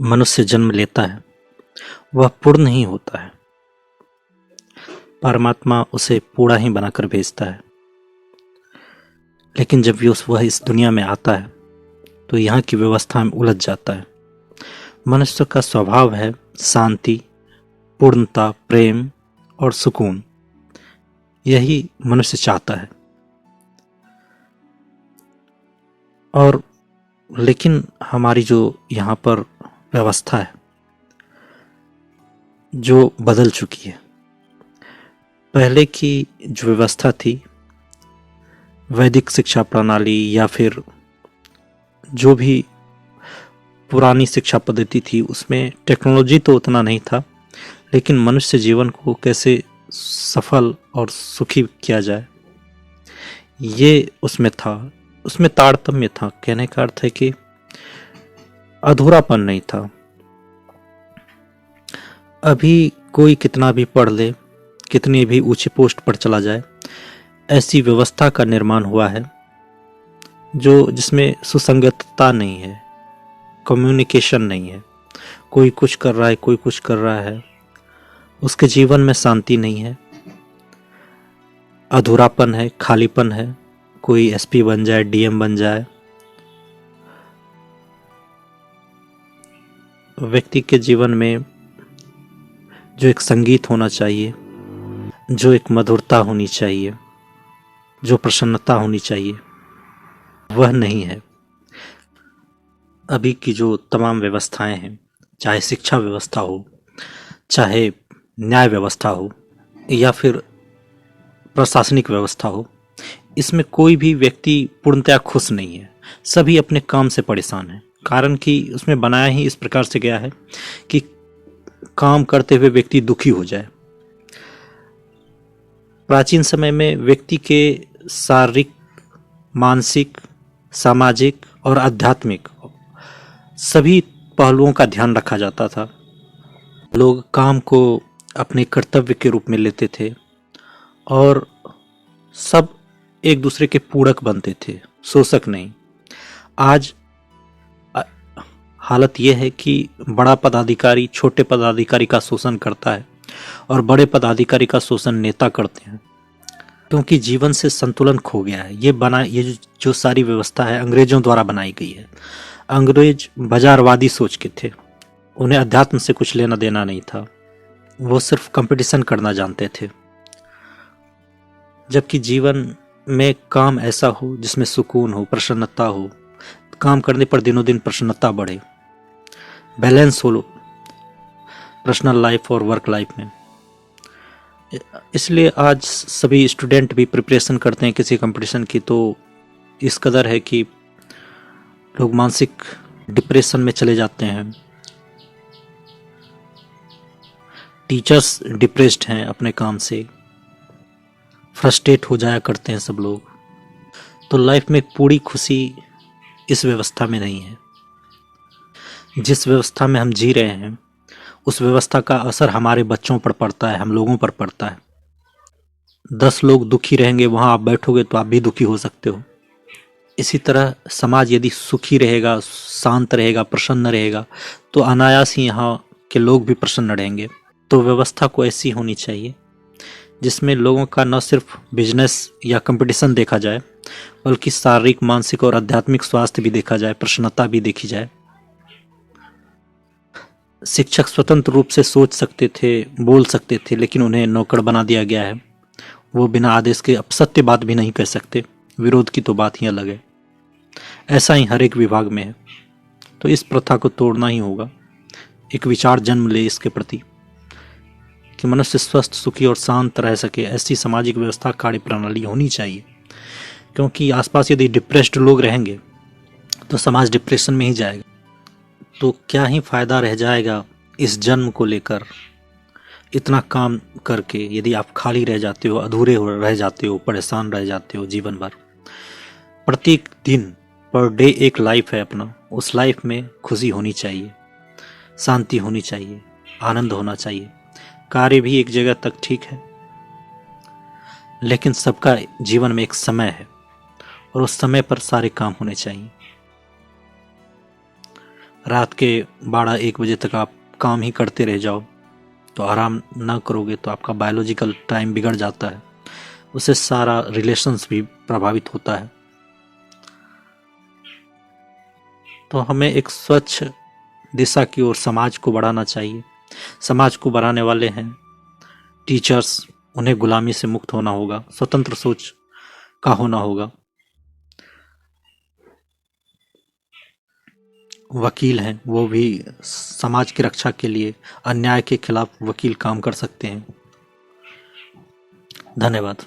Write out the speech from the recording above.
मनुष्य जन्म लेता है वह पूर्ण नहीं होता है। परमात्मा उसे पूरा ही बनाकर भेजता है। लेकिन जब वह इस दुनिया में आता है तो यहाँ की व्यवस्था में उलझ जाता है। मनुष्य का स्वभाव है शांति, पूर्णता, प्रेम और सुकून। यही मनुष्य चाहता है। और लेकिन हमारी जो यहाँ पर व्यवस्था है जो बदल चुकी है। पहले की जो व्यवस्था थी, वैदिक शिक्षा प्रणाली या फिर जो भी पुरानी शिक्षा पद्धति थी, उसमें टेक्नोलॉजी तो उतना नहीं था, लेकिन मनुष्य जीवन को कैसे सफल और सुखी किया जाए ये उसमें था। उसमें तारतम्य था। कहने का अर्थ है कि अधूरापन नहीं था। अभी कोई कितना भी पढ़ ले, कितनी भी ऊंची पोस्ट पर चला जाए, ऐसी व्यवस्था का निर्माण हुआ है जिसमें सुसंगतता नहीं है, कम्युनिकेशन नहीं है। कोई कुछ कर रहा है, कोई कुछ कर रहा है, उसके जीवन में शांति नहीं है, अधूरापन है, खालीपन है। कोई एसपी बन जाए, डीएम बन जाए। व्यक्ति के जीवन में जो एक संगीत होना चाहिए, जो एक मधुरता होनी चाहिए, जो प्रसन्नता होनी चाहिए, वह नहीं है। अभी की जो तमाम व्यवस्थाएं हैं, चाहे शिक्षा व्यवस्था हो, चाहे न्याय व्यवस्था हो या फिर प्रशासनिक व्यवस्था हो, इसमें कोई भी व्यक्ति पूर्णतया खुश नहीं है। सभी अपने काम से परेशान हैं। कारण कि उसमें बनाया ही इस प्रकार से गया है कि काम करते हुए व्यक्ति दुखी हो जाए। प्राचीन समय में व्यक्ति के शारीरिक, मानसिक, सामाजिक और आध्यात्मिक सभी पहलुओं का ध्यान रखा जाता था। लोग काम को अपने कर्तव्य के रूप में लेते थे और सब एक दूसरे के पूरक बनते थे, शोषक नहीं। आज हालत यह है कि बड़ा पदाधिकारी छोटे पदाधिकारी का शोषण करता है और बड़े पदाधिकारी का शोषण नेता करते हैं, क्योंकि जीवन से संतुलन खो गया है। ये जो सारी व्यवस्था है अंग्रेजों द्वारा बनाई गई है। अंग्रेज बाजारवादी सोच के थे। उन्हें अध्यात्म से कुछ लेना देना नहीं था। वो सिर्फ कंपटीशन करना जानते थे। जबकि जीवन में काम ऐसा हो जिसमें सुकून हो, प्रसन्नता हो, काम करने पर दिनों दिन प्रसन्नता बढ़े, बैलेंस हो पर्सनल लाइफ और वर्क लाइफ में। इसलिए आज सभी स्टूडेंट भी प्रिपरेशन करते हैं किसी कंपटीशन की, तो इस कदर है कि लोग मानसिक डिप्रेशन में चले जाते हैं। टीचर्स डिप्रेस्ड हैं अपने काम से, फ्रस्ट्रेट हो जाया करते हैं सब लोग। तो लाइफ में पूरी खुशी इस व्यवस्था में नहीं है। जिस व्यवस्था में हम जी रहे हैं उस व्यवस्था का असर हमारे बच्चों पर पड़ता है, हम लोगों पर पड़ता है। 10 लोग दुखी रहेंगे, वहां आप बैठोगे तो आप भी दुखी हो सकते हो। इसी तरह समाज यदि सुखी रहेगा, शांत रहेगा, प्रसन्न रहेगा, तो अनायास ही यहाँ के लोग भी प्रसन्न रहेंगे। तो व्यवस्था को ऐसी होनी चाहिए जिसमें लोगों का न सिर्फ बिजनेस या कंपटीशन देखा जाए, बल्कि शारीरिक, मानसिक और आध्यात्मिक स्वास्थ्य भी देखा जाए, प्रसन्नता भी देखी जाए। शिक्षक स्वतंत्र रूप से सोच सकते थे, बोल सकते थे, लेकिन उन्हें नौकर बना दिया गया है। वो बिना आदेश के असत्य बात भी नहीं कह सकते। विरोध की तो बात ही अलग है। ऐसा ही हर एक विभाग में है। तो इस प्रथा को तोड़ना ही होगा। एक विचार जन्म ले इसके प्रति कि मनुष्य स्वस्थ, सुखी और शांत रह सके, ऐसी सामाजिक व्यवस्था, कार्य प्रणाली होनी चाहिए। क्योंकि आसपास यदि डिप्रेस्ड लोग रहेंगे तो समाज डिप्रेशन में ही जाएगा। तो क्या ही फायदा रह जाएगा इस जन्म को लेकर इतना काम करके, यदि आप खाली रह जाते हो, अधूरे रह जाते हो, परेशान रह जाते हो जीवन भर। प्रत्येक दिन पर डे एक लाइफ है अपना। उस लाइफ में खुशी होनी चाहिए, शांति होनी चाहिए, आनंद होना चाहिए। कार्य भी एक जगह तक ठीक है, लेकिन सबका जीवन में एक समय है और उस समय पर सारे काम होने चाहिए। रात के 12-1 बजे तक आप काम ही करते रह जाओ तो आराम ना करोगे तो आपका बायोलॉजिकल टाइम बिगड़ जाता है, उससे सारा रिलेशंस भी प्रभावित होता है। तो हमें एक स्वच्छ दिशा की ओर समाज को बढ़ाना चाहिए। समाज को बढ़ाने वाले हैं टीचर्स, उन्हें गुलामी से मुक्त होना होगा, स्वतंत्र सोच का होना होगा। वकील हैं, वो भी समाज की रक्षा के लिए अन्याय के खिलाफ वकील काम कर सकते हैं। धन्यवाद।